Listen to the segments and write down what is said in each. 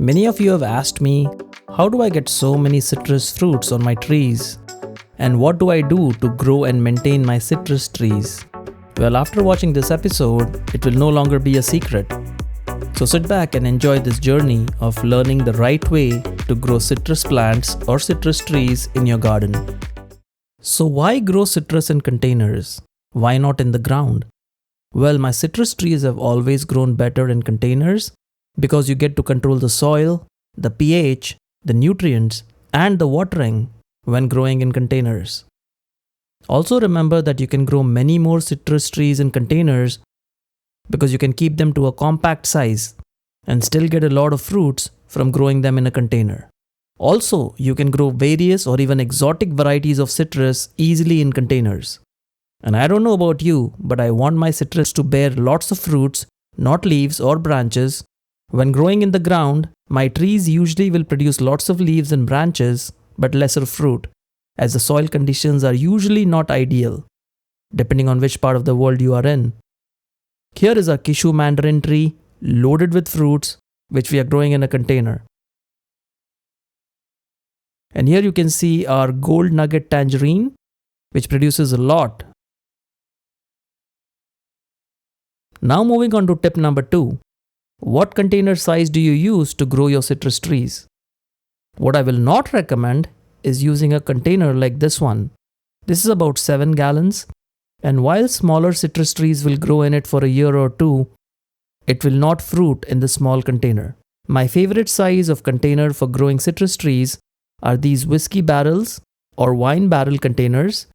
Many of you have asked me, how do I get so many citrus fruits on my trees? And what do I do to grow and maintain my citrus trees? Well, after watching this episode, it will no longer be a secret. So sit back and enjoy this journey of learning the right way to grow citrus plants or citrus trees in your garden. So why grow citrus in containers? Why not in the ground? Well, my citrus trees have always grown better in containers because you get to control the soil, the pH, the nutrients, and the watering when growing in containers. Also remember that you can grow many more citrus trees in containers because you can keep them to a compact size and still get a lot of fruits from growing them in a container. Also, you can grow various or even exotic varieties of citrus easily in containers. And I don't know about you, but I want my citrus to bear lots of fruits, not leaves or branches. When growing in the ground, my trees usually will produce lots of leaves and branches, but lesser fruit, as the soil conditions are usually not ideal, depending on which part of the world you are in. Here is our Kishu mandarin tree, loaded with fruits, which we are growing in a container. And here you can see our gold nugget tangerine, which produces a lot. Now moving on to tip number 2. What container size do you use to grow your citrus trees? What I will not recommend is using a container like this one. This is about 7 gallons, and while smaller citrus trees will grow in it for a year or two, it will not fruit in the small container. My favorite size of container for growing citrus trees are these whiskey barrels or wine barrel containers,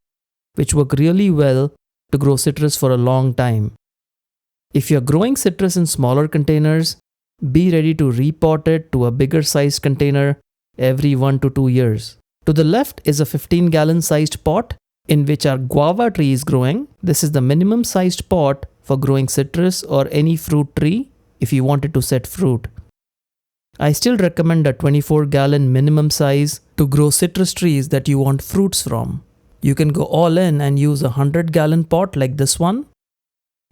which work really well to grow citrus for a long time. If you're growing citrus in smaller containers, be ready to repot it to a bigger sized container every 1 to 2 years. To the left is a 15-gallon sized pot in which our guava tree is growing. This is the minimum sized pot for growing citrus or any fruit tree if you wanted to set fruit. I still recommend a 24-gallon minimum size to grow citrus trees that you want fruits from. You can go all in and use a 100-gallon pot like this one,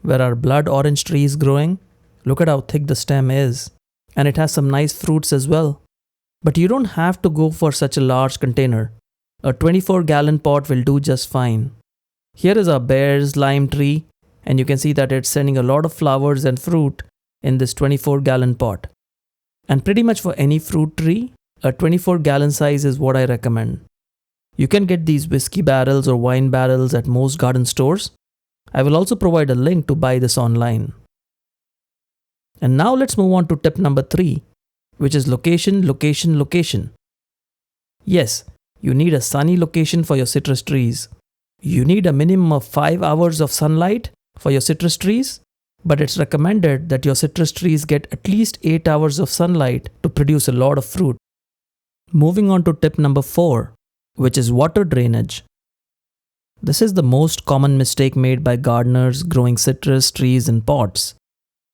where our blood orange tree is growing. Look at how thick the stem is. And it has some nice fruits as well. But you don't have to go for such a large container. A 24-gallon pot will do just fine. Here is our bear's lime tree, and you can see that it's sending a lot of flowers and fruit in this 24-gallon pot. And pretty much for any fruit tree, a 24-gallon size is what I recommend. You can get these whiskey barrels or wine barrels at most garden stores. I will also provide a link to buy this online. And now let's move on to tip number 3, which is location, location, location. Yes, you need a sunny location for your citrus trees. You need a minimum of 5 hours of sunlight for your citrus trees, but it's recommended that your citrus trees get at least 8 hours of sunlight to produce a lot of fruit. Moving on to tip number 4, which is water drainage. This is the most common mistake made by gardeners growing citrus trees in pots.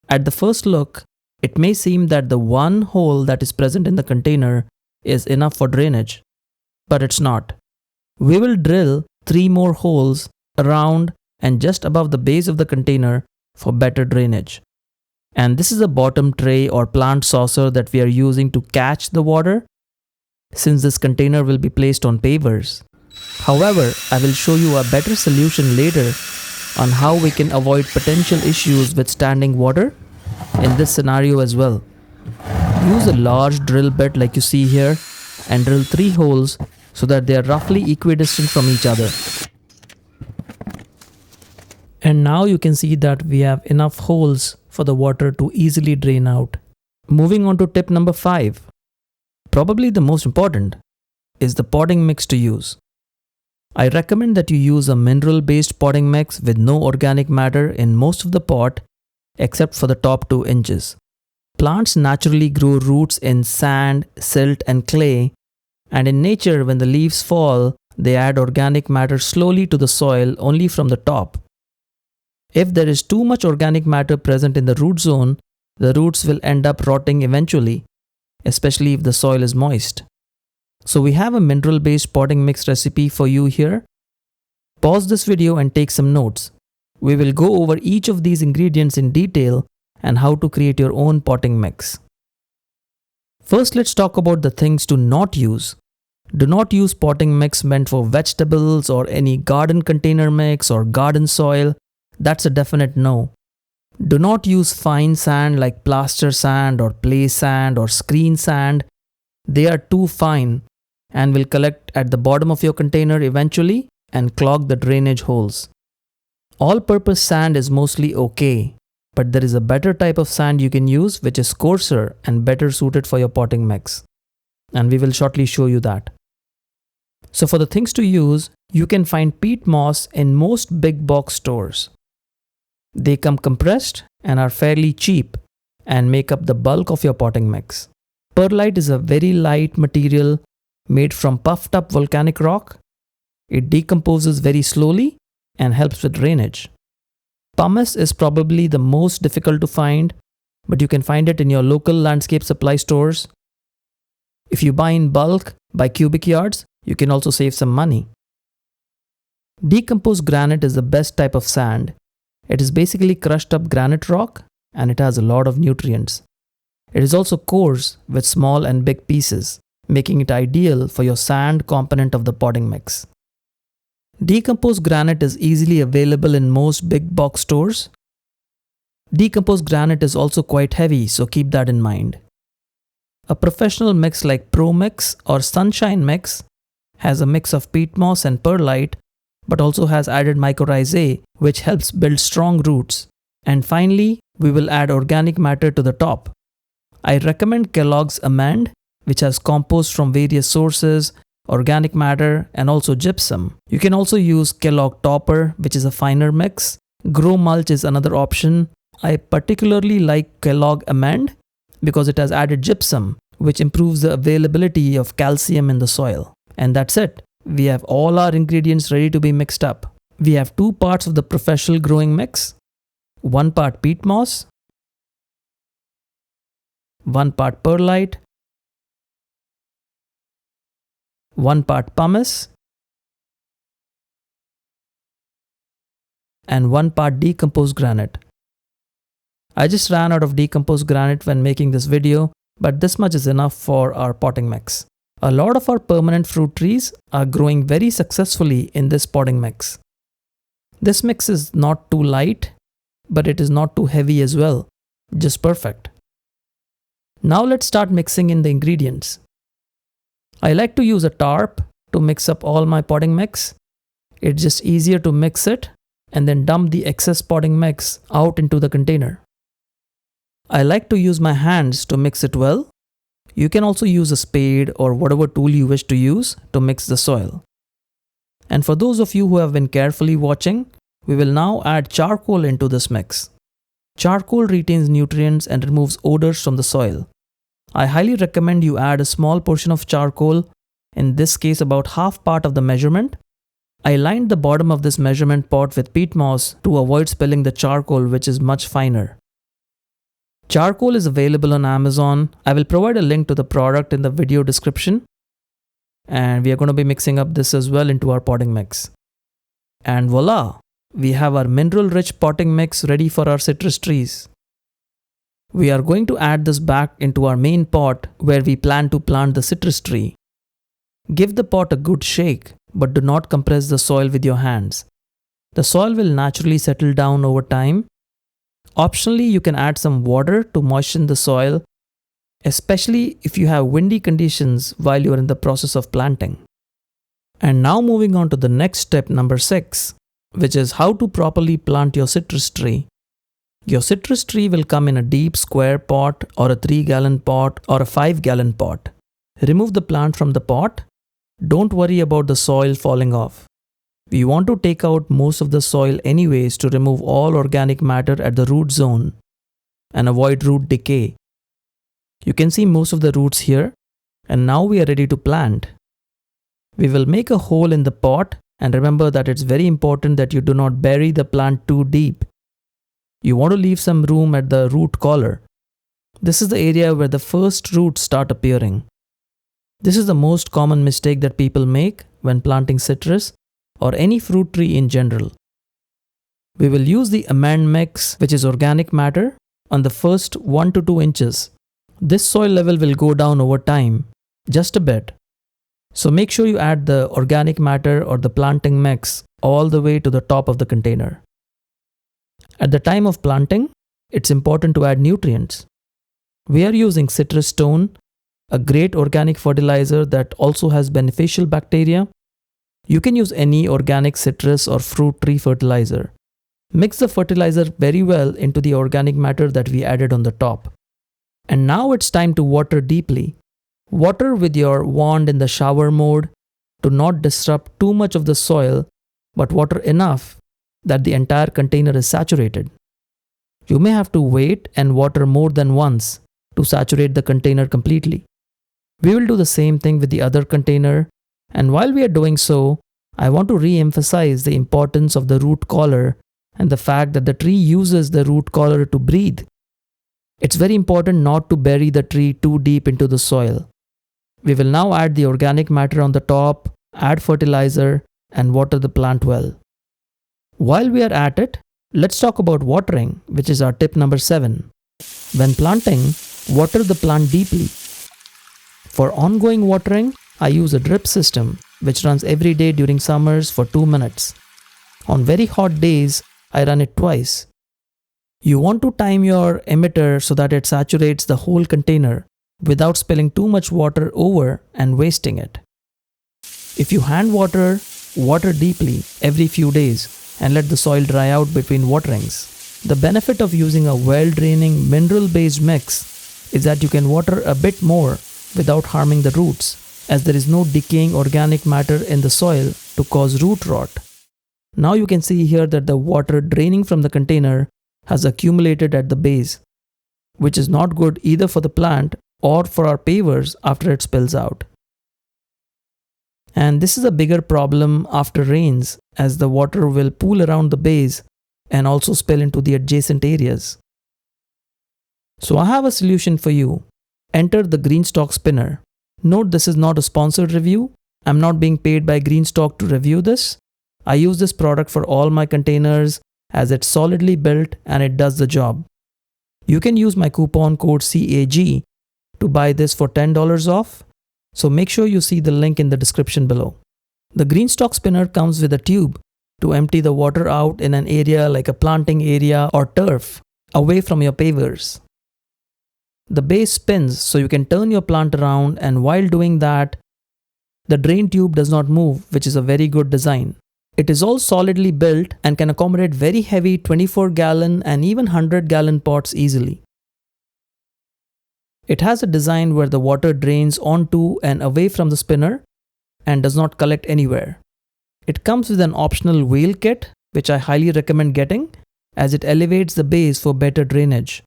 At the first look, it may seem that the one hole that is present in the container is enough for drainage, but it's not. We will drill 3 more holes around and just above the base of the container for better drainage. And this is a bottom tray or plant saucer that we are using to catch the water, since this container will be placed on pavers. However, I will show you a better solution later on how we can avoid potential issues with standing water in this scenario as well. Use a large drill bit like you see here and drill 3 holes so that they are roughly equidistant from each other. And now you can see that we have enough holes for the water to easily drain out. Moving on to tip number 5. Probably the most important is the potting mix to use. I recommend that you use a mineral-based potting mix with no organic matter in most of the pot except for the top 2 inches. Plants naturally grow roots in sand, silt, and clay, and in nature when the leaves fall, they add organic matter slowly to the soil only from the top. If there is too much organic matter present in the root zone, the roots will end up rotting eventually, especially if the soil is moist. So we have a mineral-based potting mix recipe for you here. Pause this video and take some notes. We will go over each of these ingredients in detail and how to create your own potting mix. First, let's talk about the things to not use. Do not use potting mix meant for vegetables or any garden container mix or garden soil. That's a definite no. Do not use fine sand like plaster sand or play sand or screen sand. They are too fine and will collect at the bottom of your container eventually and clog the drainage holes. All-purpose sand is mostly okay, but there is a better type of sand you can use which is coarser and better suited for your potting mix. And we will shortly show you that. So for the things to use, you can find peat moss in most big box stores. They come compressed and are fairly cheap and make up the bulk of your potting mix. Perlite is a very light material made from puffed up volcanic rock. It decomposes very slowly and helps with drainage. Pumice is probably the most difficult to find, but you can find it in your local landscape supply stores. If you buy in bulk by cubic yards, you can also save some money. Decomposed granite is the best type of sand. It is basically crushed up granite rock and it has a lot of nutrients. It is also coarse with small and big pieces, making it ideal for your sand component of the potting mix. Decomposed granite is easily available in most big box stores. Decomposed granite is also quite heavy, so keep that in mind. A professional mix like Pro Mix or Sunshine Mix has a mix of peat moss and perlite, but also has added mycorrhizae, which helps build strong roots. And finally, we will add organic matter to the top. I recommend Kellogg's Amend, which has compost from various sources, organic matter, and also gypsum. You can also use Kellogg Topper, which is a finer mix. Grow mulch is another option. I particularly like Kellogg Amend because it has added gypsum, which improves the availability of calcium in the soil. And that's it. We have all our ingredients ready to be mixed up. We have 2 parts of the professional growing mix. 1 part peat moss, 1 part perlite, 1 part pumice, and 1 part decomposed granite. I just ran out of decomposed granite when making this video, but this much is enough for our potting mix. A lot of our permanent fruit trees are growing very successfully in this potting mix. This mix is not too light, but it is not too heavy as well, just perfect. Now let's start mixing in the ingredients. I like to use a tarp to mix up all my potting mix. It's just easier to mix it and then dump the excess potting mix out into the container. I like to use my hands to mix it well. You can also use a spade or whatever tool you wish to use to mix the soil. And for those of you who have been carefully watching, we will now add charcoal into this mix. Charcoal retains nutrients and removes odors from the soil. I highly recommend you add a small portion of charcoal, in this case about half part of the measurement. I lined the bottom of this measurement pot with peat moss to avoid spilling the charcoal, which is much finer. Charcoal is available on Amazon. I will provide a link to the product in the video description. And we are going to be mixing up this as well into our potting mix. And voila! We have our mineral-rich potting mix ready for our citrus trees. We are going to add this back into our main pot where we plan to plant the citrus tree. Give the pot a good shake, but do not compress the soil with your hands. The soil will naturally settle down over time. Optionally, you can add some water to moisten the soil, especially if you have windy conditions while you are in the process of planting. And now moving on to the next step, number 6, which is how to properly plant your citrus tree. Your citrus tree will come in a deep square pot or a 3-gallon pot or a 5-gallon pot. Remove the plant from the pot. Don't worry about the soil falling off. We want to take out most of the soil anyways to remove all organic matter at the root zone and avoid root decay. You can see most of the roots here, and now we are ready to plant. We will make a hole in the pot, and remember that it's very important that you do not bury the plant too deep. You want to leave some room at the root collar. This is the area where the first roots start appearing. This is the most common mistake that people make when planting citrus or any fruit tree in general. We will use the Amend mix, which is organic matter, on the first 1 to 2 inches. This soil level will go down over time, just a bit. So make sure you add the organic matter or the planting mix all the way to the top of the container. At the time of planting, it's important to add nutrients. We are using citrus stone, a great organic fertilizer that also has beneficial bacteria. You can use any organic citrus or fruit tree fertilizer. Mix the fertilizer very well into the organic matter that we added on the top. And now it's time to water deeply. Water with your wand in the shower mode to not disrupt too much of the soil, but water enough that the entire container is saturated. You may have to wait and water more than once to saturate the container completely. We will do the same thing with the other container, and while we are doing so, I want to re-emphasize the importance of the root collar and the fact that the tree uses the root collar to breathe. It's very important not to bury the tree too deep into the soil. We will now add the organic matter on the top, add fertilizer, and water the plant well. While we are at it, let's talk about watering, which is our tip number 7. When planting, water the plant deeply. For ongoing watering, I use a drip system which runs every day during summers for 2 minutes. On very hot days, I run it twice. You want to time your emitter so that it saturates the whole container without spilling too much water over and wasting it. If you hand water, water deeply every few days and let the soil dry out between waterings. The benefit of using a well-draining mineral-based mix is that you can water a bit more without harming the roots, as there is no decaying organic matter in the soil to cause root rot. Now you can see here that the water draining from the container has accumulated at the base, which is not good either for the plant or for our pavers after it spills out. And this is a bigger problem after rains, as the water will pool around the base and also spill into the adjacent areas. So I have a solution for you. Enter the Greenstock spinner. Note this is not a sponsored review. I'm not being paid by Greenstock to review this. I use this product for all my containers as it's solidly built and it does the job. You can use my coupon code CAG to buy this for $10 off. So make sure you see the link in the description below. The Greenstock spinner comes with a tube to empty the water out in an area like a planting area or turf away from your pavers. The base spins so you can turn your plant around, and while doing that, the drain tube does not move, which is a very good design. It is all solidly built and can accommodate very heavy 24-gallon and even 100-gallon pots easily. It has a design where the water drains onto and away from the spinner and does not collect anywhere. It comes with an optional wheel kit, which I highly recommend getting, as it elevates the base for better drainage.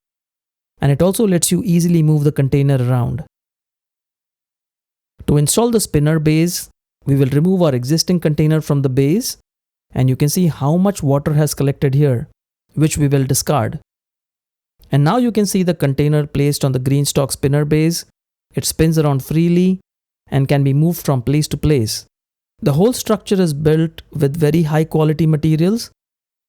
And it also lets you easily move the container around. To install the spinner base, we will remove our existing container from the base, and you can see how much water has collected here, which we will discard. And now you can see the container placed on the Greenstock spinner base. It spins around freely and can be moved from place to place. The whole structure is built with very high quality materials,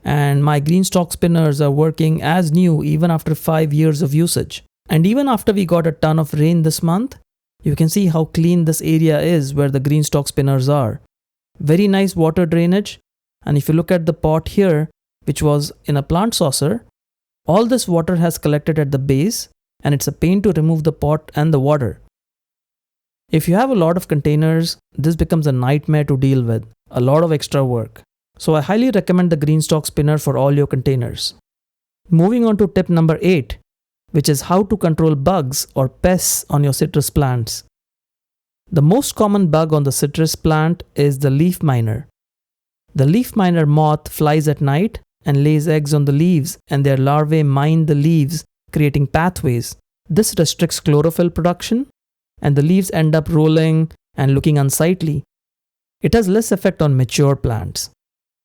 and my Greenstock spinners are working as new even after 5 years of usage. And even after we got a ton of rain this month, you can see how clean this area is where the Greenstock spinners are. Very nice water drainage. And if you look at the pot here, which was in a plant saucer, all this water has collected at the base, and it's a pain to remove the pot and the water. If you have a lot of containers, this becomes a nightmare to deal with, a lot of extra work. So I highly recommend the Greenstock spinner for all your containers. Moving on to tip number 8, which is how to control bugs or pests on your citrus plants. The most common bug on the citrus plant is the leaf miner. The leaf miner moth flies at night and lays eggs on the leaves, and their larvae mine the leaves, creating pathways. This restricts chlorophyll production, and the leaves end up rolling and looking unsightly. It has less effect on mature plants.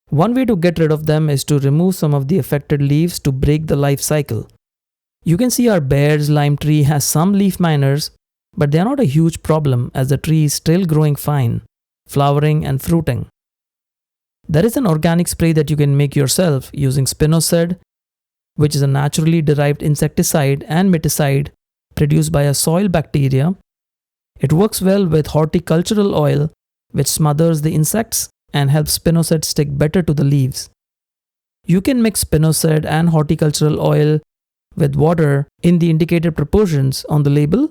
One way to get rid of them is to remove some of the affected leaves to break the life cycle. You can see our Bear's lime tree has some leaf miners, but they are not a huge problem as the tree is still growing fine, flowering and fruiting. There is an organic spray that you can make yourself using spinosad, which is a naturally derived insecticide and miticide produced by a soil bacteria. It works well with horticultural oil, which smothers the insects and helps spinosad stick better to the leaves. You can mix spinosad and horticultural oil with water in the indicated proportions on the label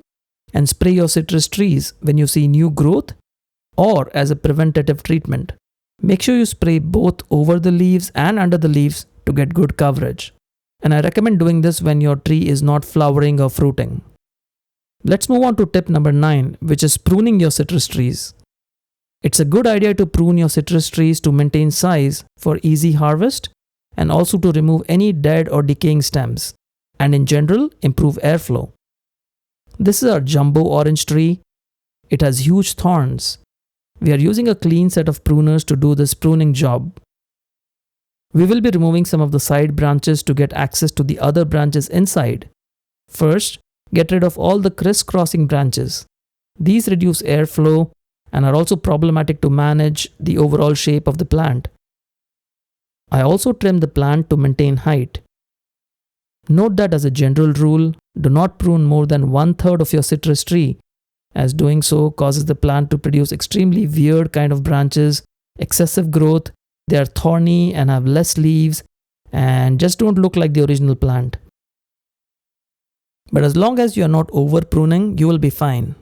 and spray your citrus trees when you see new growth or as a preventative treatment. Make sure you spray both over the leaves and under the leaves to get good coverage. And I recommend doing this when your tree is not flowering or fruiting. Let's move on to tip number 9, which is pruning your citrus trees. It's a good idea to prune your citrus trees to maintain size for easy harvest and also to remove any dead or decaying stems, and in general, improve airflow. This is our jumbo orange tree. It has huge thorns. We are using a clean set of pruners to do this pruning job. We will be removing some of the side branches to get access to the other branches inside. First, get rid of all the crisscrossing branches. These reduce airflow and are also problematic to manage the overall shape of the plant. I also trim the plant to maintain height. Note that as a general rule, do not prune more than 1/3 of your citrus tree, as doing so causes the plant to produce extremely weird kind of branches, excessive growth, they are thorny and have less leaves and just don't look like the original plant. But as long as you are not over pruning, you will be fine.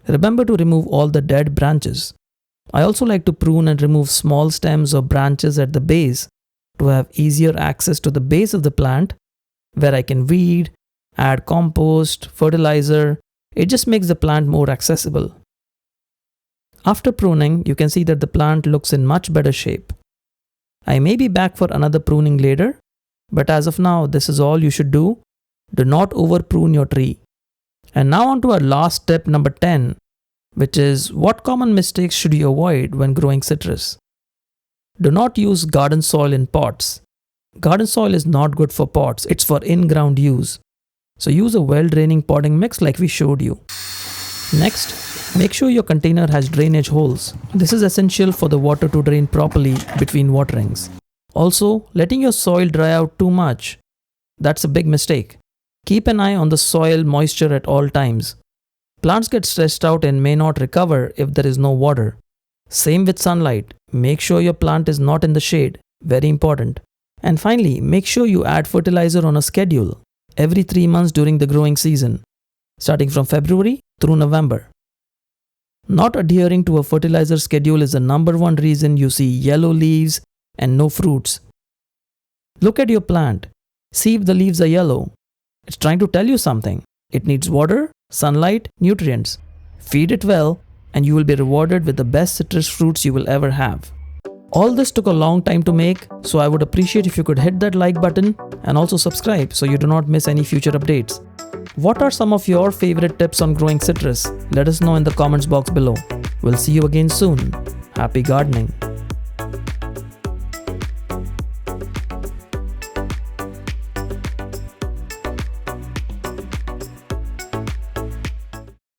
Remember to remove all the dead branches. I also like to prune and remove small stems or branches at the base to have easier access to the base of the plant where I can weed, add compost, fertilizer. It just makes the plant more accessible. After pruning, you can see that the plant looks in much better shape. I may be back for another pruning later, but as of now, this is all you should do. Do not over prune your tree. And now on to our last tip, number 10, which is what common mistakes should you avoid when growing citrus? Do not use garden soil in pots. Garden soil is not good for pots, it's for in-ground use. So use a well-draining potting mix like we showed you. Next, make sure your container has drainage holes. This is essential for the water to drain properly between waterings. Also, letting your soil dry out too much. That's a big mistake. Keep an eye on the soil moisture at all times. Plants get stressed out and may not recover if there is no water. Same with sunlight. Make sure your plant is not in the shade. Very important. And finally, make sure you add fertilizer on a schedule every 3 months during the growing season, starting from February through November. Not adhering to a fertilizer schedule is the number one reason you see yellow leaves and no fruits. Look at your plant. See if the leaves are yellow. It's trying to tell you something. It needs water, sunlight, nutrients. Feed it well, and you will be rewarded with the best citrus fruits you will ever have. All this took a long time to make, so I would appreciate if you could hit that like button and also subscribe so you do not miss any future updates. What are some of your favorite tips on growing citrus? Let us know in the comments box below. We'll see you again soon. Happy gardening.